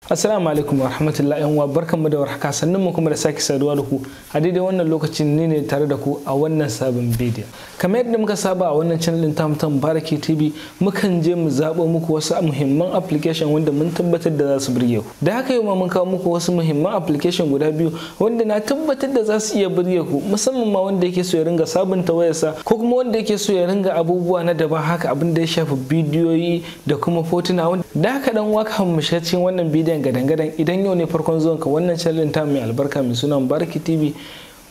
Assalamu alaikum wa rahmatullahi wa barkanmu da warhaka, sannan mu kuma da sake saduwa da ku a daidai wannan lokacin ne tare da ku a wannan sabon bidiyo. Kamar yadda muka saba a wannan channel din ta Mubaraki TV, mukan je mu zabo muku wasu muhimman application wanda mun tabbatar da za su burge ku. Da haka yau ma mun kawo muku wasu muhimman application guda biyu wanda na tabbatar da za su iya burge ku, musamman ma wanda yake so ya ringa sabunta wayarsa ko kuma wanda yake so ya ringa abubuwa na daban haka abin da ya shafi bidiyoyi da kuma fotuna. Da haka dan waka mu shiga cikin wannan bidiyon gadan-gadan. Idan yau ne farkon zuwan ka wannan channel ta mai albarka mai suna Mubaraki TV,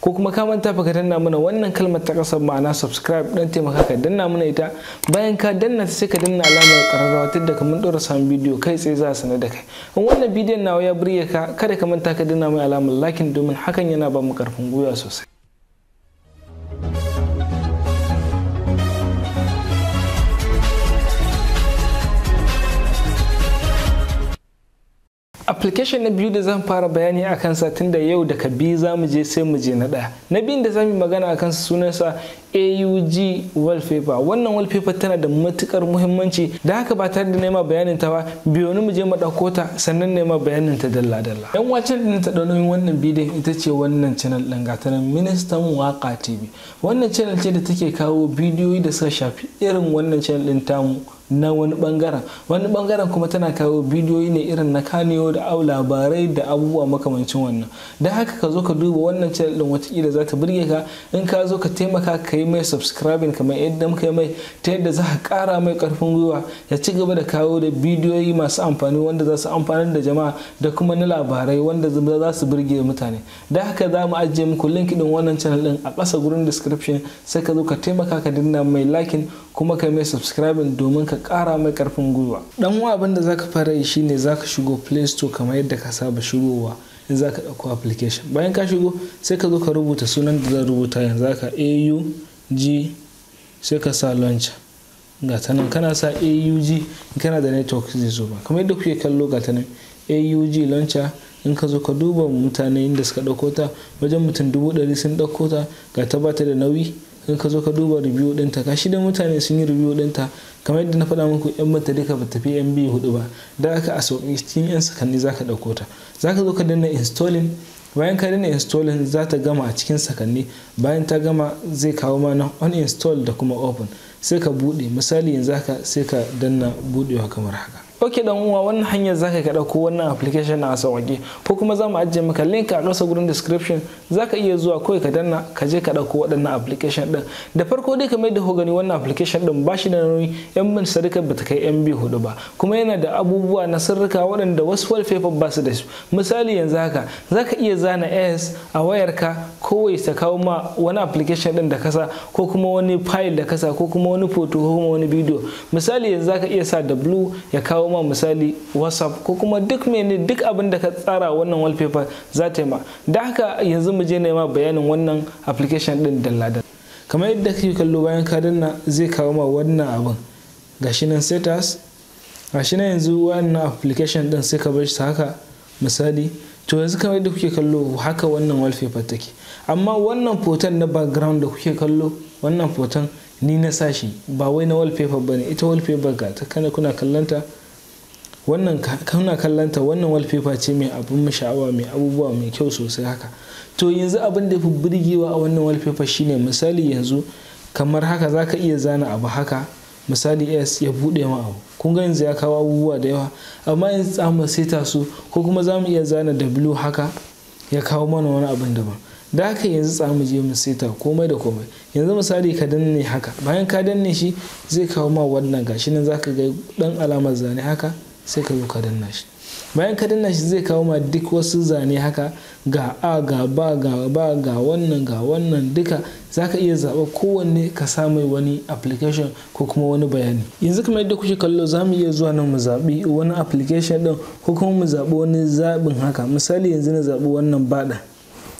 ko kuma ka manta fa ka danna mana wannan kalmar ta kasar ma'ana subscribe, dan taimaka ka danna mana ita. Bayan ka danna ta sai ka danna alamar kararrawa tunda ka mun dora sabon bidiyo kai tsaye za su sanar da kai. In wannan bidiyon nawa ya burge ka, kada ka manta ka danna mai alamar like domin hakan yana ba mu karfin gwiwa sosai. Application na biyu da zan fara bayani a kansa tunda yau daga biyu za mu je sai mu je na ɗaya. Na biyun da za mu magana a kansa sunansa AUG wallpaper. Wannan wallpaper tana da matukar muhimmanci, da haka ba tare da nema bayanin ta ba, biyo ni mu je mu ɗauko ta sannan nema bayanin ta dalla-dalla. Yan wacan din ta ɗauki wannan bidiyon ita ce wannan channel ɗin gatanan Ministan Waka TV. Wannan channel ce da take kawo bidiyoyi da suka shafi irin wannan channel ɗin tamu na wani bangaren kuma tana kawo bidiyoyi ne irin na kaniyo da labarai da abubuwa makamancin wannan. Da haka ka zo ka duba wannan channel din, watakila za ta burge ka. In ka zo ka taimaka ka yi mai subscribing kamar yadda muka yi mai, ta yadda za ka kara mai karfin gwiwa ya ci gaba da kawo da bidiyoyi masu amfani wanda za su amfanar da jama'a da kuma na labarai wanda za su burge mutane. Da haka za mu ajiye muku link din wannan channel din a ƙasa gurin description, sai ka zo ka taimaka ka danna mai liking kuma ka mai subscribing domin ka kara mai karfin gwiwa. Dan wa abin da zaka fara yi shine zaka shigo Play Store kamar yadda ka saba shigowa in zaka dauko application. Bayan ka shigo sai ka zo ka rubuta sunan da zan rubuta yanzu, zaka AUG sai ka sa launcher. Ga ta nan kana sa AUG in kana da network zai zo ba. Kamar yadda kuke kallo ga ta nan AUG launcher. In ka zo ka duba mutane inda suka dauko ta, wajen mutum 100,000 sun dauko ta, ga ta bata da nauyi. In ka zo ka duba review ɗinta, gashi da mutane sun yi review ɗinta kamar yadda na faɗa muku, yan mata duka ba tafi MB 4 ba. Da aka a sauƙi cikin yan sakanni zaka ɗauko ta. Zaka zo ka danna installing. Bayan ka danna installing za ta gama a cikin sakanni. Bayan ta gama zai kawo mana uninstall da kuma open. Sai ka buɗe, misali yanzu haka sai ka danna buɗewa kamar haka. Ok dan uwa, wannan hanyar zaka ka dauko wannan application na sauƙi, ko kuma za mu ajiye maka link a ƙasa gurin description. Zaka iya zuwa kawai ka danna ka je ka dauko waɗannan application din. Da farko dai kamar yadda ku gani wannan application din ba shi da nauyi, yan bin sadaka bata kai MB 4 ba, kuma yana da abubuwa na sirrika waɗanda wasu wallpaper ba su da su. Misali yanzu haka zaka iya zana S a wayarka kawai ta kawo ma wani application din da kasa, ko kuma wani file da kasa, ko kuma wani photo, ko kuma wani video. Misali yanzu zaka iya sa W ya kawo ma misali WhatsApp, ko kuma duk abin da ka tsara wannan wallpaper za ta yi ma. Da haka yanzu mu je nema bayanin wannan application din dalla-dalla. Kamar yadda kake kallo, bayan ka danna zai kawo ma wannan abin, gashi nan status, gashi nan yanzu wannan application din sai ka bar shi haka misali. To yanzu kamar yadda kuke kallo haka wannan wallpaper take, amma wannan foton na background da kuke kallo, wannan foton ni na sashi ba wai na wallpaper bane. Ita wallpaper ga ta kuna kallanta, wannan kana kallanta, wannan wallpaper ce mai abun sha'awa, mai abubuwa mai kyau sosai haka. To yanzu abin da yafi burgewa a wannan wallpaper shine misali yanzu kamar haka zaka iya zana abu haka, misali S ya bude ma abu. Kun ga yanzu ya kawo abubuwa da yawa, amma yanzu za mu saita su, ko kuma za mu iya zana W haka ya kawo mana wani abin daban. Da haka yanzu za mu je mu saita komai da komai. Yanzu misali ka danne haka, bayan ka danne shi zai kawo ma wannan, gashi nan zaka ga dan alamar zane haka, sai ka zo ka danna shi. Bayan ka danna shi zai kawo ma duk wasu zane haka, ga A, ga ba, ga wannan duka. Zaka iya zaɓa kowanne ka sa mai wani application ko kuma wani bayani. Yanzu kamar yadda kuke kallo za mu iya zuwa nan mu zaɓi wani application ɗin, ko kuma mu zaɓi wani zaɓin haka. Misali yanzu na zaɓi wannan baɗa.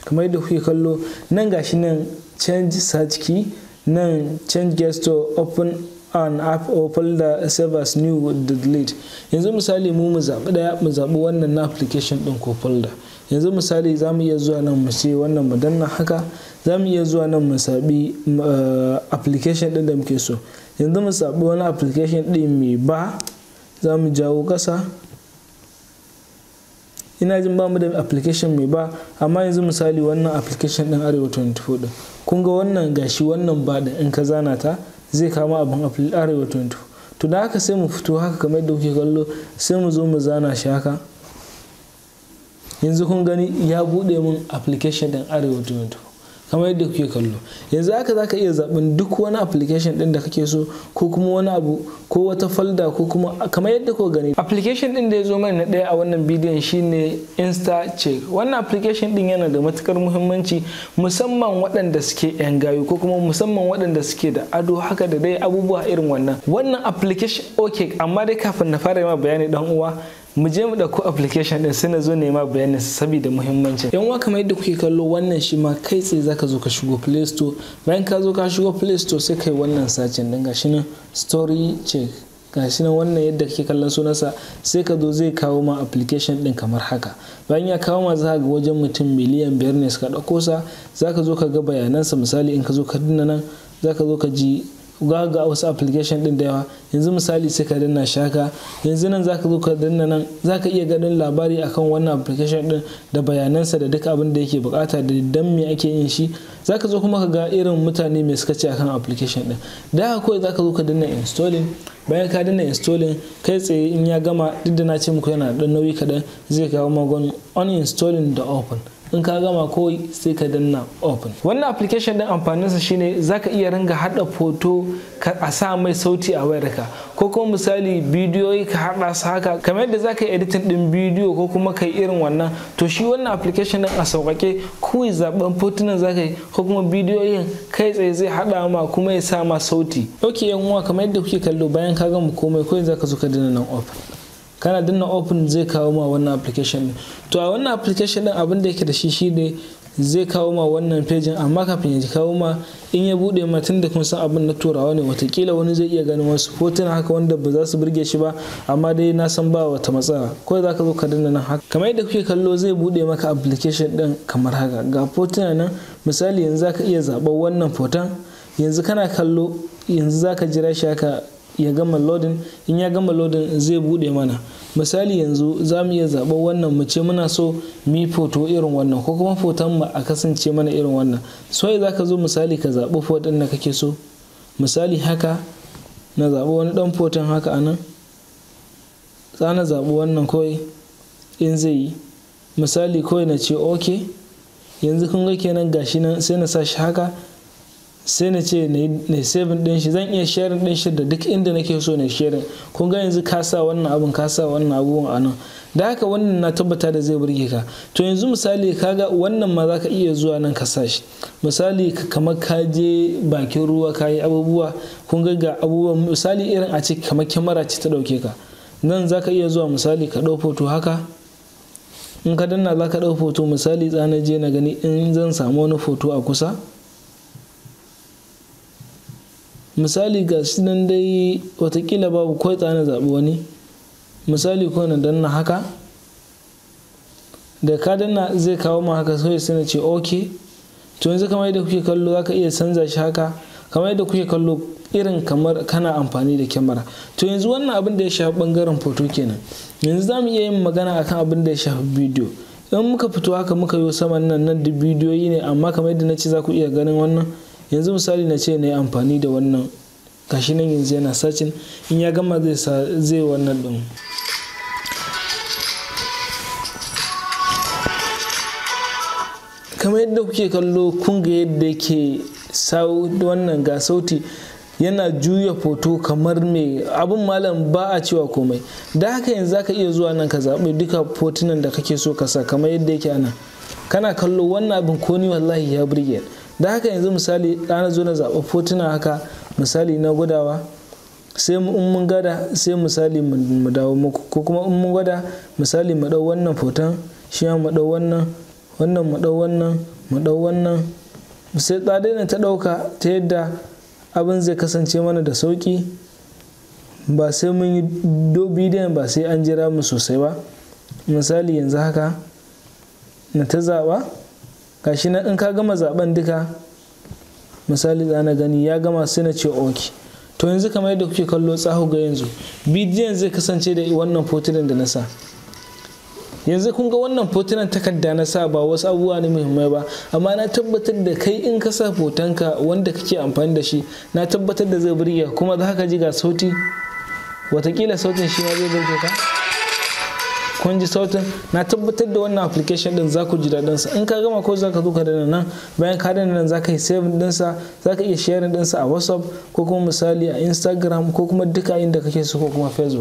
Kamar yadda kuke kallo nan gashi nan change search key, nan change gesture, open an app or folder, save as new, delete. Yanzu misali mu zaɓi wannan na application ɗin ko folder. Yanzu misali za mu iya zuwa nan mu ce wannan mu danna haka. Za mu iya zuwa nan mu zaɓi application ɗin da muke so. Yanzu mu zaɓi wani application ɗin mai ba, za mu jawo ƙasa. ina jin ba mu da application mai ba, amma yanzu misali wannan application din Arewa 24 din, kun ga wannan gashi wannan ba din in ka zana ta zai kama abin Arewa 24. to da haka sai mu fito haka kamar yadda kuke kallo, sai mu zo mu zana shi haka. Yanzu kun gani ya bude mun application din Arewa 24 kamar yadda kuke kallo. Yanzu haka zaka iya zaben duk wani application din da kake so, ko kuma wani abu ko wata folder, ko kuma kamar yadda kuka gani application din da ya zo mana na daya a wannan bidiyon shine InstaCheck. wannan application din yana da matukar muhimmanci, musamman waɗanda suke yan gayu, ko kuma musamman waɗanda suke da ado haka da dai abubuwa irin wannan application. Okay, amma dai kafin na fara yi ma bayani dan uwa, mu je mu dauko application din sai na zo nema bayanin saboda muhimmancin. yan uwa kamar yadda kuke kallo, wannan shi ma kai tsaye zaka zo ka shigo Play Store. bayan ka zo ka shigo Play Store sai kai wannan searching din, gashi nan Story Check, gashi nan wannan yadda kake kallon sunansa, sai ka zo zai kawo ma application din kamar haka. bayan ya kawo ma za ga wajen mutum miliyan 5 ne suka dauko sa. zaka zo ka ga bayanansa, misali in ka zo ka dinna nan zaka zo ka ji ga wasu application din da yawa. yanzu misali sai ka danna shaka, yanzu nan zaka zo ka danna nan, zaka iya ganin labari akan wannan application din da bayanansa da duk abin da yake bukata da dan me ake yin shi. zaka zo kuma ka ga irin mutane me suka ce akan application din. da haka kawai zaka zo ka danna installing. bayan ka danna installing, kai tsaye in ya gama, duk da na ce muku yana da nauyi kadan, zai kawo magon uninstalling da open. in ka gama kawai sai ka danna open. wannan application din amfaninsa shine zaka iya ringa hada foto a sa mai sauti a wayarka, ko kuma misali bidiyoyi ka hada su haka kamar yadda zaka yi editing din bidiyo ko kuma kai irin wannan. to shi wannan application din a sauƙaƙe, kawai zaben fotunan zaka yi ko kuma bidiyoyin kai tsaye zai hada ma kuma ya sa ma sauti. okay yan uwa, kamar yadda kuke kallo, bayan ka gama komai kawai zaka zo ka danna nan open. kana danna open zai kawo ma wannan application din. to a wannan application din abin da yake da shi shine zai kawo ma wannan pejin, amma kafin ya kawo ma, in ya bude ma, tunda kun san abin na turawa ne, watakila wani zai iya ganin wasu hotuna haka wanda ba za su burge shi ba, amma dai na san ba wata matsala. kawai zaka zo ka danna nan haka kamar yadda kuke kallo, zai bude maka application din kamar haka. ga hotuna nan, misali yanzu zaka iya zaɓar wannan hoton. yanzu kana kallo, yanzu zaka jira shi haka ya gama loading. in ya gama loading zai bude mana. misali yanzu za mu iya zaɓar wannan, mu ce muna so mu yi foto irin wannan, ko kuma foton mu a kasance mana irin wannan. so za ka zo misali ka zaɓi foton da kake so. misali haka na zaɓi wani ɗan foton haka anan, za na zaɓi wannan kawai in zai yi. misali kawai na ce okay. yanzu kun ga kenan gashi nan, sai na sa shi haka, sai na ce na save din shi. zan iya sharing din shi da duk inda nake so na sharing. kun ga yanzu ka sa wannan abun, ka sa wannan abubuwan a nan, da haka wannan na tabbata da zai burge ka. to yanzu misali kaga wannan ma zaka iya zuwa nan ka sa shi. misali kamar ka je bakin ruwa ka yi abubuwa, kun ga abubuwan, misali irin a ce kamar kyamara ce ta dauke ka, nan zaka iya zuwa misali ka dau foto haka. in ka danna zaka dau foto, misali tsana je na gani in zan samu wani foto a kusa. misali ga shi nan dai watakila babu, kawai tsana zaɓi wani. misali ko na danna haka, da ka danna zai kawo ma haka, sai na ce okay. to yanzu kamar yadda kuke kallo zaka iya canza shi haka, kamar yadda kuke kallo, irin kamar kana amfani da kyamara. to yanzu wannan abin da ya shafi bangaren foto kenan. yanzu za mu iya yin magana akan abin da ya shafi bidiyo. in muka fito haka muka yi saman nan duk bidiyoyi ne, amma kamar yadda na ce za ku iya ganin wannan. yanzu misali na ce na yi amfani da wannan, gashi nan yanzu yana searching. in ya gama zai wannan din. kamar yadda kuke kallo, kun ga yadda yake wannan ga sauti yana juya foto kamar mai abun malam, ba a cewa komai. da haka yanzu zaka iya zuwa nan ka zaɓi duka fotunan da kake so ka sa kamar yadda yake ana. kana kallo wannan abin ko ni wallahi ya burge. da haka yanzu misali ɗana zo na zaɓa fotuna haka, misali na gudawa, sai in mun gada sai misali mu dawo muku, ko kuma in mun gwada misali mu ɗau wannan foton, shi ma mu ɗau wannan mu ɗau wannan, mu ɗau wannan, sai daina ta ɗauka ta yadda abin zai kasance mana da sauƙi. ba sai mun yi bidiyon, ba sai an jira mu sosai ba. misali yanzu haka na ta zaɓa, gashi nan in ka gama zaben duka, misali na gani ya gama, sai na ce okay. to yanzu kamar yadda kuke kallo, tsaho ga yanzu bidiyon zai kasance da wannan fotunan da na sa. yanzu kun ga wannan fotunan takarda na sa ba wasu abubuwa ne muhimmai ba, amma na tabbatar da kai in ka sa fotonka wanda kake amfani da shi na tabbatar da zai burge kuma za ka ji ga sauti, watakila sautin shi ma zai burge ka. Kun ji sautin? Na tabbatar da wannan application din za ku ji daɗin sa. In ka gama ko za ka zo ka dana nan, bayan ka dana nan za ka yi save din sa, za ka iya sharing din sa a WhatsApp ko kuma misali a Instagram ko kuma duka inda kake so ko kuma Facebook.